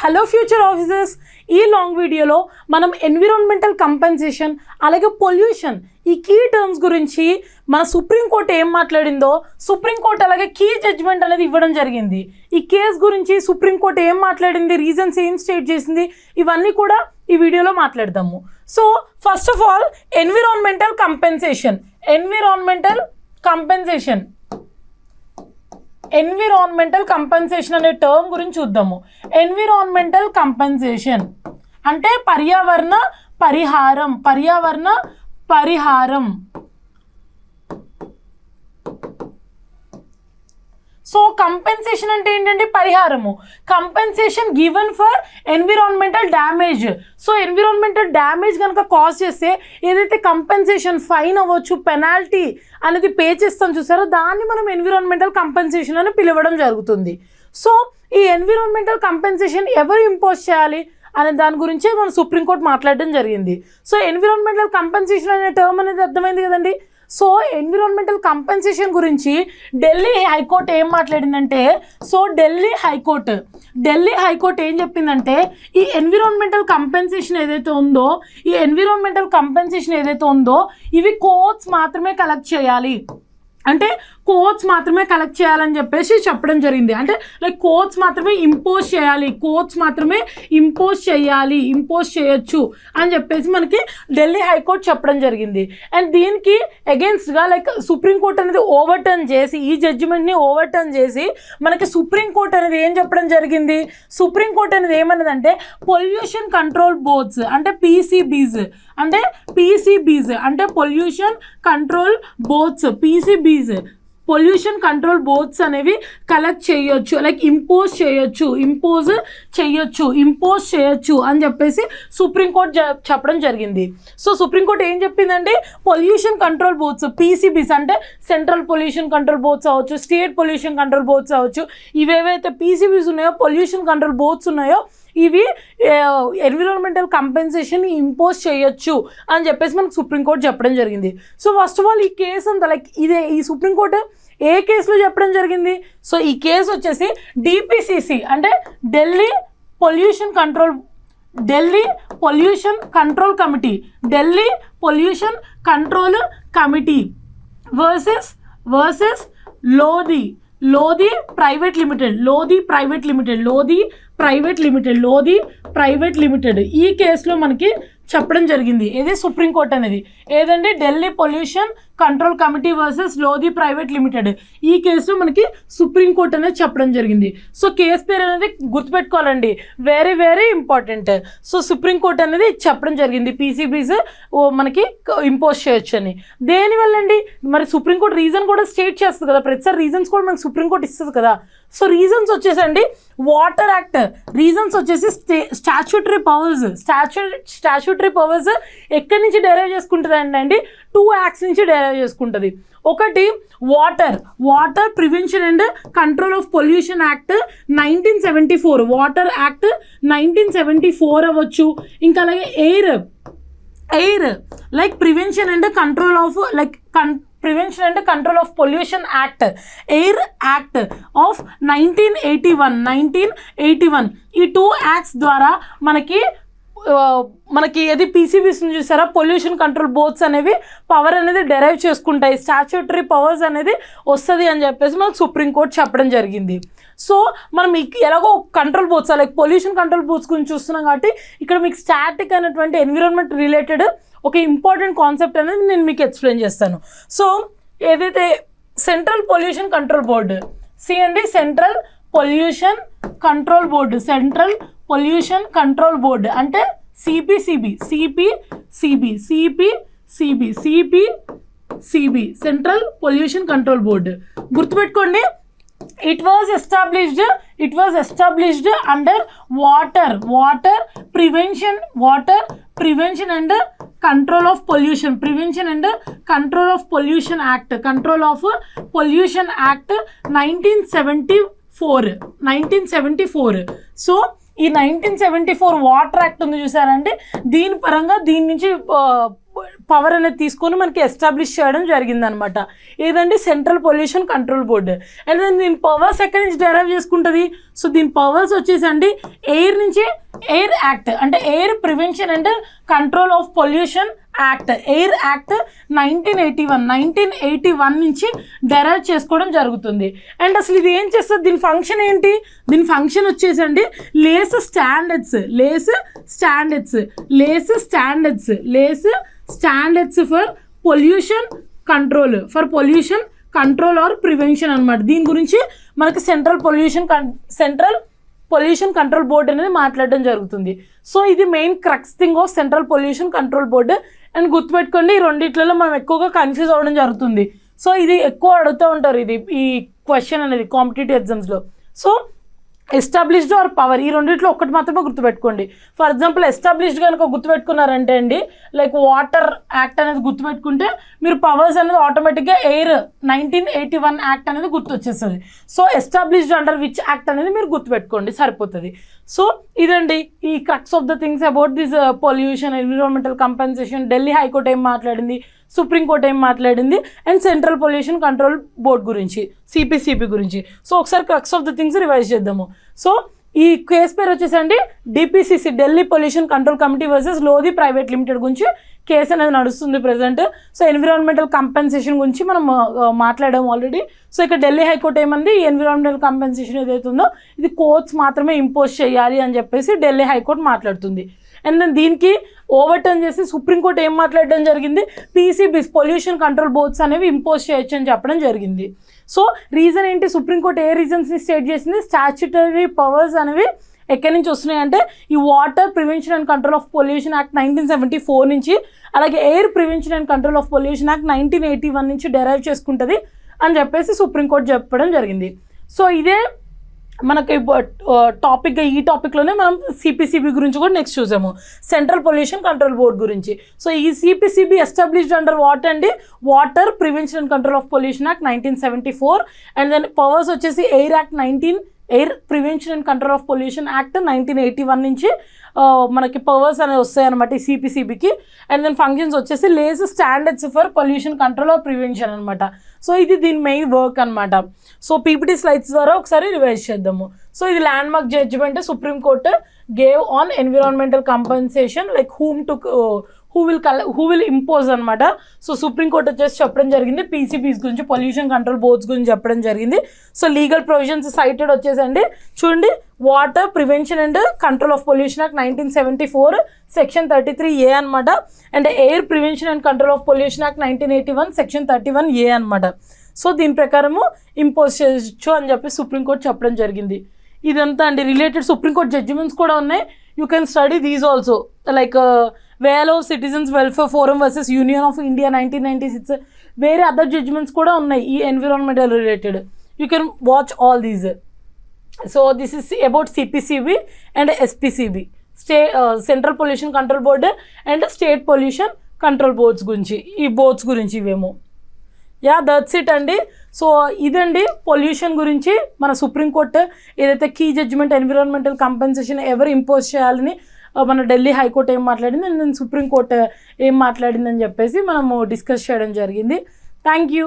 Hello future officers, ఈ long వీడియోలో మనం ఎన్విరాన్మెంటల్ కంపెన్సేషన్ అలాగే పొల్యూషన్ ఈ కీ టర్మ్స్ గురించి మన సుప్రీంకోర్టు ఏం మాట్లాడిందో, సుప్రీంకోర్టు అలాగే కీ జడ్జ్మెంట్ అనేది ఇవ్వడం జరిగింది. ఈ కేసు గురించి సుప్రీంకోర్టు ఏం మాట్లాడింది, రీజన్స్ ఏం స్టేట్ చేసింది, ఇవన్నీ కూడా ఈ వీడియోలో మాట్లాడదాము. So first of all environmental compensation అనే టర్మ్ గురించి చూద్దాము. ఎన్విరాన్మెంటల్ కంపెన్సేషన్ అంటే పర్యావరణ పరిహారం. సో కంపెన్సేషన్ అంటే ఏంటంటే పరిహారము. Compensation given for environmental damage. So environmental damage కనుక కాజ్ చేస్తే ఏదైతే కంపెన్సేషన్, ఫైన్ అవ్వచ్చు, పెనాల్టీ అనేది పే చేస్తాం చూసారో, దాన్ని మనం ఎన్విరాన్మెంటల్ కంపెన్సేషన్ అని పిలవడం జరుగుతుంది. సో ఈ ఎన్విరాన్మెంటల్ కంపెన్సేషన్ ఎవరు ఇంపోజ్ చేయాలి అనే దాని గురించే మన సుప్రీంకోర్టు మాట్లాడడం జరిగింది. సో ఎన్విరాన్మెంటల్ కంపెన్సేషన్ అనే టర్మ్ అనేది అర్థమైంది కదండి. సో ఎన్విరాన్మెంటల్ కంపెన్సేషన్ గురించి ఢిల్లీ హైకోర్టు ఏం మాట్లాడిందంటే, సో ఢిల్లీ హైకోర్టు ఏం చెప్పిందంటే, ఈ ఎన్విరాన్మెంటల్ కంపెన్సేషన్ ఏదైతే ఉందో ఇవి కోర్ట్స్ మాత్రమే కలెక్ట్ చేయాలి. అంటే కోర్ట్స్ మాత్రమే కలెక్ట్ చేయాలని చెప్పేసి చెప్పడం జరిగింది. అంటే లైక్ కోర్ట్స్ మాత్రమే ఇంపోజ్ చేయొచ్చు అని చెప్పేసి మనకి ఢిల్లీ హైకోర్టు చెప్పడం జరిగింది. అండ్ దీనికి అగేన్స్ట్గా లైక్ సుప్రీంకోర్టు అనేది ఓవర్టర్న్ చేసి, ఈ జడ్జిమెంట్ని ఓవర్టర్న్ చేసి మనకి సుప్రీంకోర్టు అనేది ఏం చెప్పడం జరిగింది, సుప్రీంకోర్టు అనేది ఏమన్నదంటే పొల్యూషన్ కంట్రోల్ బోర్డ్స్ అంటే పీసీబీస్ అంటే pollution control boards pollution control boards అనేవి కలెక్ట్ చేయొచ్చు, లైక్ ఇంపోజ్ చేయొచ్చు అని చెప్పేసి సుప్రీంకోర్టు చెప్పడం జరిగింది. సో సుప్రీంకోర్టు ఏం చెప్పిందంటే, పొల్యూషన్ కంట్రోల్ బోర్డ్స్ పీసీబీస్ అంటే సెంట్రల్ పొల్యూషన్ కంట్రోల్ బోర్డ్స్ అవ్వచ్చు, స్టేట్ పొల్యూషన్ కంట్రోల్ బోర్డ్స్ అవ్వచ్చు, ఇవేవైతే పీసీబీస్ ఉన్నాయో, పొల్యూషన్ కంట్రోల్ బోర్డ్స్ ఉన్నాయో, ఇవి ఎన్విరాన్మెంటల్ కంపెన్సేషన్ ఇంపోజ్ చేయొచ్చు అని చెప్పేసి మనకు సుప్రీంకోర్టు చెప్పడం జరిగింది. సో ఫస్ట్ ఆఫ్ ఆల్ ఈ కేసు అంతా లైక్ ఈ సుప్రీంకోర్టు ఏ కేసులో చెప్పడం జరిగింది, సో ఈ కేసు వచ్చేసి డిపిసిసి అంటే Delhi pollution control committee versus Lodhi private limited ఈ కేసులో మనకి చెప్పడం జరిగింది. ఏది సుప్రీంకోర్టు అనేది ఏదండి, Delhi pollution control committee versus Lodhi private limited ఈ కేసులో మనకి సుప్రీంకోర్టు అనేది చెప్పడం జరిగింది. సో కేసు పేరు అనేది గుర్తుపెట్టుకోవాలండి, very very important. So supreme court అనేది చెప్పడం జరిగింది పీసీబీస్ మనకి ఇంపోజ్ చేయొచ్చు అని. దేనివల్ల అండి, మరి సుప్రీంకోర్టు రీజన్ కూడా స్టేట్ చేస్తుంది కదా, ప్రతిసారి రీజన్స్ కూడా మనకి సుప్రీంకోర్టు ఇస్తుంది కదా. సో రీజన్స్ వచ్చేసండి, వాటర్ యాక్ట్ రీజన్స్ వచ్చేసి స్టాచ్యూటరీ పవర్స్ ఎక్కడి నుంచి డెరైవ్ చేసుకుంటుంది అంటే 2 యాక్ట్స్ నుంచి డెరైవ్ చేసుకుంటుంది. ఒకటి water prevention and control of pollution act 1974, water act 1974 అవ్వచ్చు. ఇంకా అలాగే air like prevention and control of pollution act, air act of 1981. ఈ 2 యాక్ట్స్ ద్వారా మనకి ఏది పీసీబీస్ చూసారా, పొల్యూషన్ కంట్రోల్ బోర్డ్స్ అనేవి పవర్ అనేది డెరైవ్ చేసుకుంటాయి, స్టాచ్యూటరీ పవర్స్ అనేది వస్తుంది అని చెప్పేసి మనకు సుప్రీంకోర్టు చెప్పడం జరిగింది. సో మనం ఎలాగో control boards like pollution control boards గురించి చూస్తున్నాం కాబట్టి ఇక్కడ మీకు స్టాటిక్ అనేటువంటి ఎన్విరాన్మెంట్ రిలేటెడ్ ఒక ఇంపార్టెంట్ కాన్సెప్ట్ అనేది నేను మీకు ఎక్స్ప్లెయిన్ చేస్తాను. సో ఏదైతే central pollution control board central pollution control board అంటే CPCB central pollution control board. గుర్తుపెట్టుకోండి, it was established under water prevention and control of pollution act 1974. So ఈ 1974 water act ఉంది చూసారంటే, దీని పరంగా దీని నుంచి పవర్ అనేది తీసుకొని మనకి ఎస్టాబ్లిష్ చేయడం జరిగిందనమాట. ఏదండి central pollution control board. And then దీని పవర్స్ ఎక్కడి నుంచి డెరైవ్ చేసుకుంటుంది. సో దీని పవర్స్ వచ్చేసండి ఎయిర్ నుంచి, ఎయిర్ యాక్ట్ అంటే air prevention and control of pollution act, air act 1981 నుంచి డెరైవ్ చేసుకోవడం జరుగుతుంది. అండ్ అసలు ఇది ఏం చేస్తుంది, దీని ఫంక్షన్ ఏంటి, దీని ఫంక్షన్ వచ్చేసండి lays standards for pollution control or prevention అనమాట. దీని గురించి మనకి సెంట్రల్ పొల్యూషన్ కంట్రోల్ బోర్డ్ అనేది మాట్లాడడం జరుగుతుంది. సో ఇది main crux thing of central pollution control board. And గుర్తుపెట్టుకోండి, ఈ రెండిట్లలో మనం ఎక్కువగా కన్ఫ్యూజ్ అవ్వడం జరుగుతుంది. సో ఇది ఎక్కువ అడుగుతూ ఉంటారు ఈ క్వశ్చన్ అనేది కాంపిటేటివ్ ఎగ్జామ్స్లో. సో ఎస్టాబ్లిష్డ్ ఆర్ పవర్, ఈ రెండిట్లో ఒకటి మాత్రమే గుర్తుపెట్టుకోండి. ఫర్ ఎగ్జాంపుల్ ఎస్టాబ్లిష్డ్ కనుక గుర్తుపెట్టుకున్నారంటే అండి, లైక్ వాటర్ యాక్ట్ అనేది గుర్తుపెట్టుకుంటే మీరు పవర్స్ అనేది ఆటోమేటిక్గా ఎయిర్ 1981 యాక్ట్ అనేది గుర్తొచ్చేస్తుంది. So established under which act అనేది మీరు గుర్తుపెట్టుకోండి, సరిపోతుంది. సో ఇదండి ఈ crux of the things about this pollution, environmental compensation. Delhi high court ఏం మాట్లాడింది, సుప్రీంకోర్టు ఏం మాట్లాడింది, and central pollution control board గురించి, సిపిసిబి గురించి. సో ఒకసారి crux of the things revise చేద్దాము. సో ఈ కేసు పేరు వచ్చేసండి DPCC, Delhi pollution control committee versus Lodhi private limited గురించి కేసు అనేది నడుస్తుంది ప్రజెంట్. సో ఎన్విరాన్మెంటల్ కంపెన్సేషన్ గురించి మనం మాట్లాడాము ఆల్రెడీ. సో ఇక్కడ ఢిల్లీ హైకోర్టు ఏమంది, ఎన్విరాన్మెంటల్ కంపెన్సేషన్ ఏదైతే ఉందో ఇది కోర్ట్స్ మాత్రమే ఇంపోజ్ చేయాలి అని చెప్పేసి ఢిల్లీ హైకోర్టు మాట్లాడుతుంది. అండ్ దెన్ దీనికి ఓవర్టర్న్ చేసి సుప్రీంకోర్టు ఏం మాట్లాడడం జరిగింది, పీసీబీస్ పొల్యూషన్ కంట్రోల్ బోర్డ్స్ అనేవి ఇంపోజ్ చేయొచ్చు అని చెప్పడం జరిగింది. సో రీజన్ ఏంటి, సుప్రీంకోర్టు ఏ రీజన్స్ని స్టేట్ చేసింది, స్టాచ్యుటరీ పవర్స్ అనేవి ఎక్కడి నుంచి వస్తున్నాయి అంటే ఈ water prevention and control of pollution act 1974 నుంచి, అలాగే air prevention and control of pollution act 1981 నుంచి డెరైవ్ చేసుకుంటుంది అని చెప్పేసి సుప్రీంకోర్టు చెప్పడం జరిగింది. సో ఇదే మనకి టాపిక్గా, ఈ టాపిక్లోనే మనం సిపిసిబి గురించి కూడా నెక్స్ట్ చూసాము, సెంట్రల్ పొల్యూషన్ కంట్రోల్ బోర్డ్ గురించి. సో ఈ సిపిసిబి ఎస్టాబ్లిష్డ్ అండర్ వాట్ అండి, water prevention and control of pollution act 1974. And then powers వచ్చేసి air prevention and control of pollution act 1981 నుంచి మనకి పవర్స్ అనేవి వస్తాయన్నమాట ఈ సిపిసిబికి. అండ్ దెన్ ఫంక్షన్స్ వచ్చేసి lays standards for pollution control or prevention అనమాట. సో ఇది దీని మెయిన్ వర్క్ అనమాట. సో పీపీటీ స్లైడ్స్ ద్వారా ఒకసారి రివైజ్ చేద్దాము. సో ఇది land mark judgement supreme court gave on environmental compensation, like who will impose అనమాట. సో సుప్రీంకోర్టు వచ్చేసి చెప్పడం జరిగింది పీసీబీస్ గురించి, పొల్యూషన్ కంట్రోల్ బోర్డ్స్ గురించి చెప్పడం జరిగింది. సో లీగల్ ప్రొవిజన్స్ సైటెడ్ వచ్చేసండి చూడండి, water prevention and control of pollution act 1974 section 33A అనమాట. And air prevention and control of pollution act 1981 section 31A అనమాట. సో దీని ప్రకారము ఇంపోజ్ చేయొచ్చు అని చెప్పి సుప్రీంకోర్టు చెప్పడం జరిగింది. ఇదంతా అండి రిలేటెడ్ సుప్రీంకోర్టు జడ్జిమెంట్స్ కూడా ఉన్నాయి. You can study these also, like Vellore citizens welfare forum versus union of India 1996, వేరే అదర్ జడ్జిమెంట్స్ కూడా ఉన్నాయి ఈ environmental related. You can watch all these. So this is about CPCB and SPCB, central pollution control board and state pollution control boards గురించి, ఈ boards గురించి ఇవేమో. Yeah that's it అండి. So ఇదండి పొల్యూషన్ గురించి మన సుప్రీంకోర్టు ఏదైతే కీ జడ్జిమెంట్ ఎన్విరాన్మెంటల్ కంపెన్సేషన్ ఎవరు ఇంపోజ్ చేయాలని మన ఢిల్లీ హైకోర్టు ఏం మాట్లాడింది అండ్ సుప్రీంకోర్టు ఏం మాట్లాడిందని చెప్పేసి మనము డిస్కస్ చేయడం జరిగింది. Thank you.